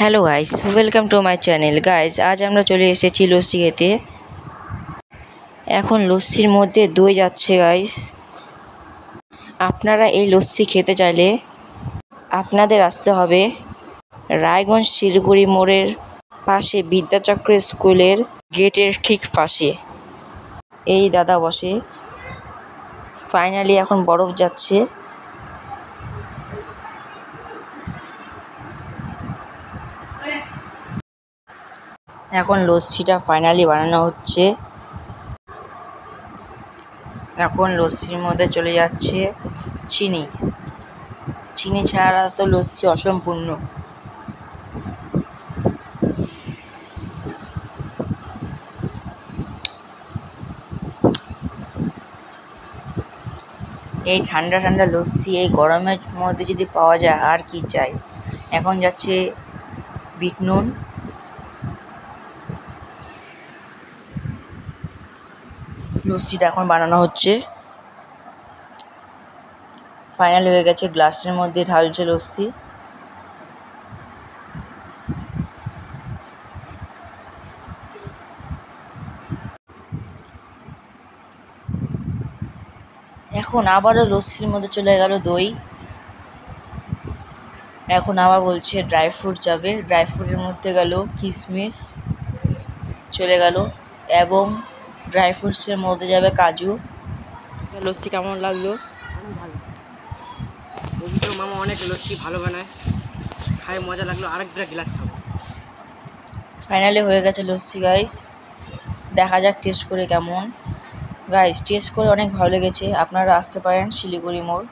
Hello guys, welcome to my channel. Guys, আজ আমরা চলে এসেছি লস্যি খেতে। এখন লস্যির মধ্যে দই যাচ্ছে গাইস। আপনারা এই লস্যি খেতে চাইলে আপনাদের আসতে হবে রায়গঞ্জ শিলিগুড়ি মোড়ের পাশে বিদ্যাচক্র স্কুলের গেটের ঠিক পাশে। এই দাদা বসে। ফাইনালি এখন বরফ যাচ্ছে। এখন লস্যিটা ফাইনালি বানানো হচ্ছে। এখন লস্যির মধ্যে চলে যাচ্ছে চিনি। চিনি ছাড়া তো লস্যি অসম্পূর্ণ। এই ঠান্ডা ঠান্ডা লস্যি এই গরমের মধ্যে যদি পাওয়া যায় আর কি চাই। এখন যাচ্ছে বিট নুন। লস্যিটা এখন বানানো হচ্ছে। ফাইনাল হয়ে গেছে, গ্লাসের মধ্যে ঢালছে লস্যি। এখন আবারও লস্যির মধ্যে চলে গেল দই। এখন আবার বলছে ড্রাই ফ্রুট যাবে। ড্রাই ফ্রুটের মধ্যে গেল কিশমিশ চলে গেল এবং ড্রাই ফ্রুটসের মধ্যে যাবে কাজু। লস্যি কেমন লাগলো? ভালো। অভিষেক মামা অনেক লস্যি ভালো বানায়, খাই মজা লাগলো। আরেকটা গ্লাস খাবো। ফাইনালি হয়ে গেছে লস্যি গাইস। দেখা যাক টেস্ট করে কেমন। গাইস, টেস্ট করে অনেক ভালো লেগেছে। আপনারা আসতে পারেন শিলিগুড়ি মোড়।